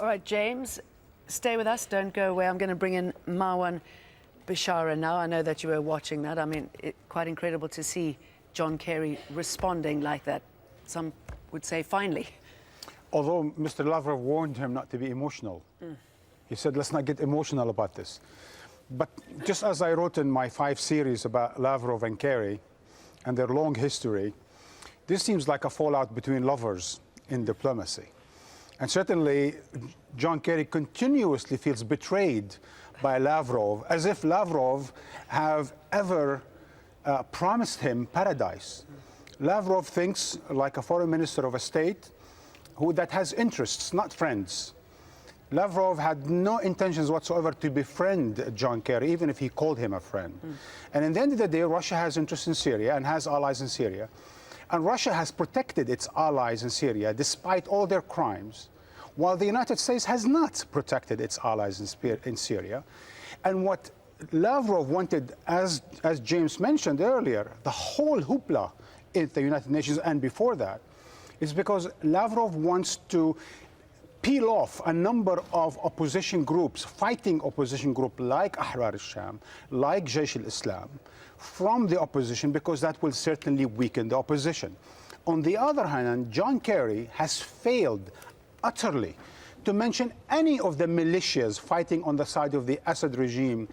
All right, James, stay with us. Don't go away. I'm going to bring in Marwan Bishara now. I know that you were watching that. I mean, quite incredible to see John Kerry responding like that. Some would say finally. Although Mr. Lavrov warned him not to be emotional. He said, let's not get emotional about this. But just as I wrote in my 5 series about Lavrov and Kerry and their long history, this seems like a fallout between lovers in diplomacy. And certainly, John Kerry continuously feels betrayed by Lavrov, as if Lavrov have ever promised him paradise. Lavrov thinks like a foreign minister of a state that has interests, not friends. Lavrov had no intentions whatsoever to befriend John Kerry, even if he called him a friend. And in the end of the day, Russia has interests in Syria and has allies in Syria. And Russia has protected its allies in Syria despite all their crimes, while the United States has not protected its allies in Syria. And what Lavrov wanted, as James mentioned earlier, the whole hoopla in the United Nations and before that, is because Lavrov wants to peel off a number of opposition groups, fighting opposition groups like Ahrar al-Sham, like Jaish al-Islam, from the opposition, because that will certainly weaken the opposition. On the other hand, John Kerry has failed utterly to mention any of the militias fighting on the side of the Assad regime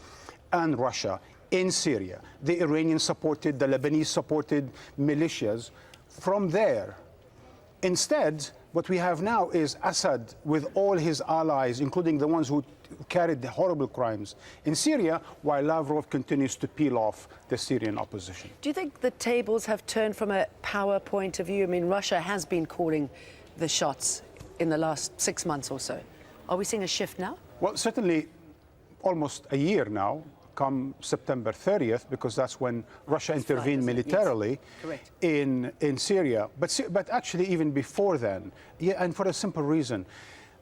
and Russia in Syria. The Iranian-supported, the Lebanese-supported militias from there. Instead, what we have now is Assad with all his allies, including the ones who carried the horrible crimes in Syria, while Lavrov continues to peel off the Syrian opposition. Do you think the tables have turned from a power point of view? I mean, Russia has been calling the shots in the last 6 months or so. Are we seeing a shift now? Well, certainly almost a year now, come September 30th, because that's when Russia intervened militarily in Syria. But actually even before then, and for a simple reason,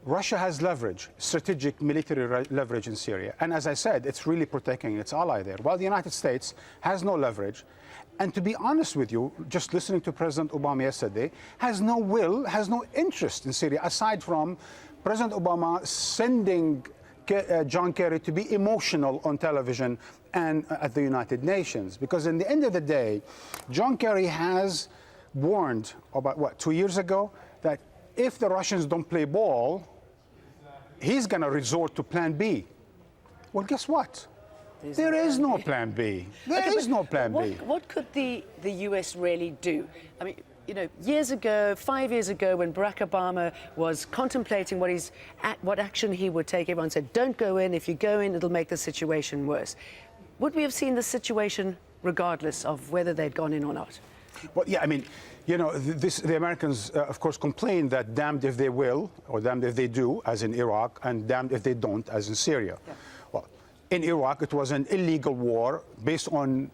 Russia has leverage, strategic military leverage in Syria. And as I said, it's really protecting its ally there, while the United States has no leverage. And to be honest with you, just listening to President Obama yesterday, has no will, has no interest in Syria, aside from President Obama sending John Kerry to be emotional on television and at the United Nations. Because in the end of the day, John Kerry has warned about, 2 years ago, that if the Russians don't play ball, he's going to resort to plan B. Well, guess what? There is no plan B. There is no plan B. What could the US really do? I mean, you know, years ago, 5 years ago, when Barack Obama was contemplating what action he would take, everyone said, don't go in. If you go in, it'll make the situation worse. Would we have seen the situation regardless of whether they'd gone in or not? Well, yeah, I mean, you know, the Americans, of course, complain that damned if they will, or damned if they do, as in Iraq, and damned if they don't, as in Syria. Yeah. Well, in Iraq, it was an illegal war based on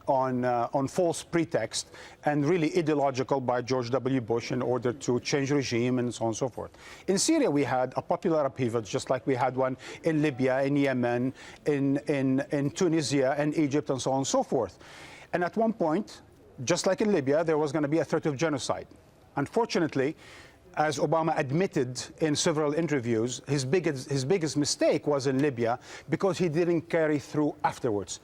false pretext and really ideological by George W. Bush in order to change regime and so on and so forth. In Syria, we had a popular upheaval, just like we had one in Libya, in Yemen, in Tunisia, and Egypt, and so on and so forth. And at one point, just like in Libya, there was going to be a threat of genocide. Unfortunately, as Obama admitted in several interviews, his biggest mistake was in Libya because he didn't carry through afterwards.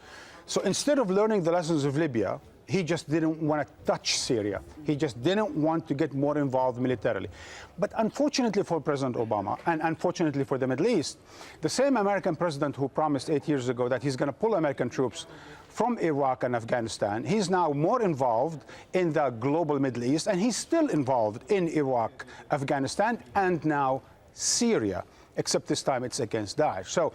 So instead of learning the lessons of Libya, he just didn't want to touch Syria. He just didn't want to get more involved militarily. But unfortunately for President Obama, and unfortunately for the Middle East, the same American president who promised 8 years ago that he's going to pull American troops from Iraq and Afghanistan, he's now more involved in the global Middle East, and he's still involved in Iraq, Afghanistan, and now Syria, except this time it's against Daesh. So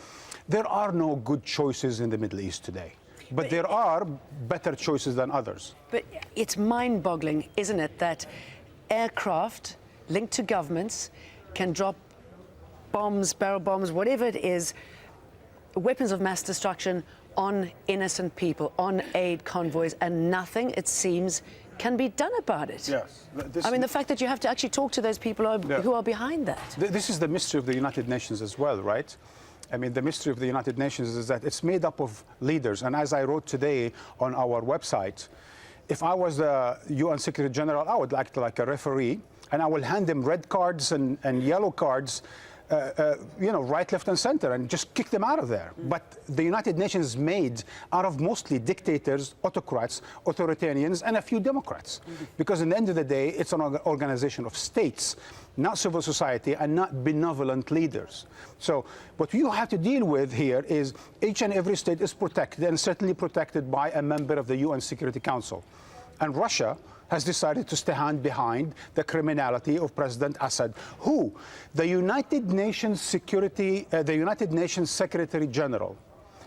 there are no good choices in the Middle East today. But there are better choices than others. But it's mind-boggling, isn't it, that aircraft linked to governments can drop bombs, barrel bombs, whatever it is, weapons of mass destruction on innocent people, on aid convoys, and nothing, it seems, can be done about it. Yes. I mean, the fact that you have to actually talk to those people who are behind that. This is the mystery of the United Nations as well, right? I mean, the mystery of the United Nations is that it's made up of leaders. And as I wrote today on our website, if I was the UN Secretary General, I would like to like a referee, and I will hand them red cards and yellow cards right, left, and center, and just kick them out of there. But the United Nations is made out of mostly dictators, autocrats, authoritarians, and a few Democrats. Because in the end of the day, it's an organization of states, not civil society, and not benevolent leaders. So what you have to deal with here is each and every state is protected, and certainly protected by a member of the UN Security Council. And Russia has decided to stand behind the criminality of President Assad, who the United Nations Secretary General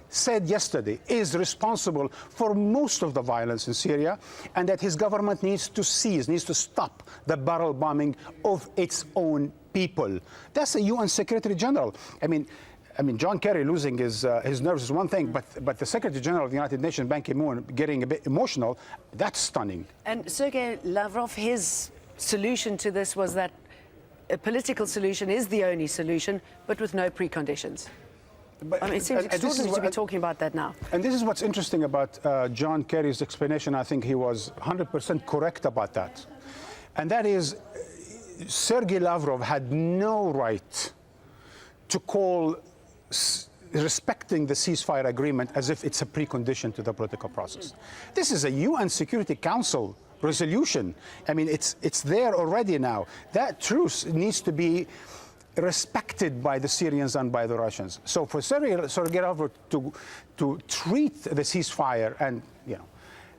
said yesterday is responsible for most of the violence in Syria, and that his government needs to stop the barrel bombing of its own people. That's a UN Secretary General. I mean, John Kerry losing his nerves is one thing, but the Secretary General of the United Nations, Ban Ki-moon, getting a bit emotional, that's stunning. And Sergei Lavrov, his solution to this was that a political solution is the only solution, but with no preconditions. But, I mean, it seems extraordinary to be talking about that now. And this is what's interesting about John Kerry's explanation. I think he was 100% correct about that. And that is, Sergei Lavrov had no right to call respecting the ceasefire agreement as if it's a precondition to the political process. This is a UN Security Council resolution. I mean, it's there already now. That truce needs to be respected by the Syrians and by the Russians. So for Sergei Lavrov to treat the ceasefire and,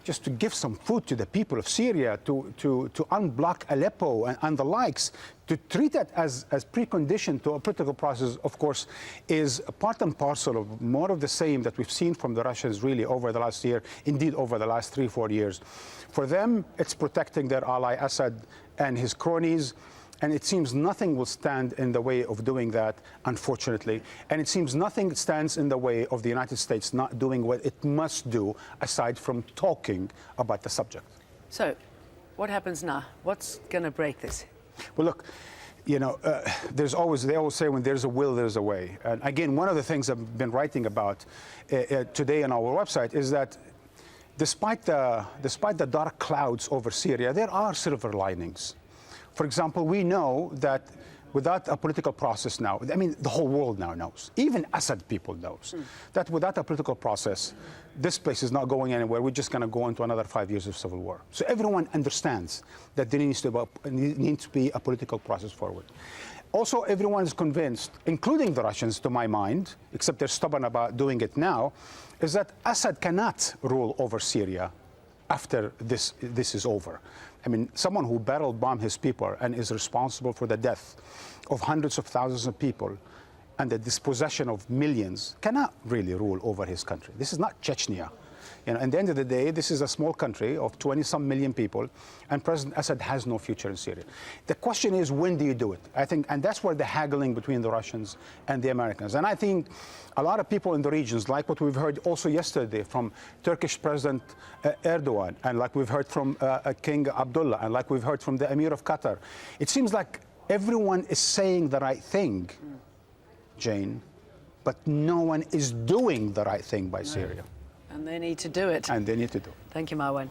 just to give some food to the people of Syria, to unblock Aleppo and the likes, to treat that as precondition to a political process, of course, is part and parcel of more of the same that we've seen from the Russians really over the last year, indeed over the last 3-4 years. For them, it's protecting their ally Assad and his cronies. And it seems nothing will stand in the way of doing that, unfortunately. And it seems nothing stands in the way of the United States not doing what it must do, aside from talking about the subject. So, what happens now? What's going to break this? Well, look, they always say when there's a will, there's a way. And again, one of the things I've been writing about today on our website is that despite the dark clouds over Syria, there are silver linings. For example, we know that without a political process now, I mean, the whole world now knows, even Assad people knows, that without a political process, this place is not going anywhere. We're just going to go into another 5 years of civil war. So everyone understands that there needs to be a political process forward. Also, everyone is convinced, including the Russians, to my mind, except they're stubborn about doing it now, is that Assad cannot rule over Syria after this is over. I mean, someone who barrel bombed his people and is responsible for the death of hundreds of thousands of people and the dispossession of millions cannot really rule over his country. This is not Chechnya. At the end of the day, this is a small country of 20-some million people, and President Assad has no future in Syria. The question is, when do you do it? I think, and that's where the haggling between the Russians and the Americans. And I think a lot of people in the regions, like what we've heard also yesterday from Turkish President Erdogan, and like we've heard from King Abdullah, and like we've heard from the Emir of Qatar, it seems like everyone is saying the right thing, Jane, but no one is doing the right thing by Syria. And they need to do it. And they need to do it. Thank you, Marwan.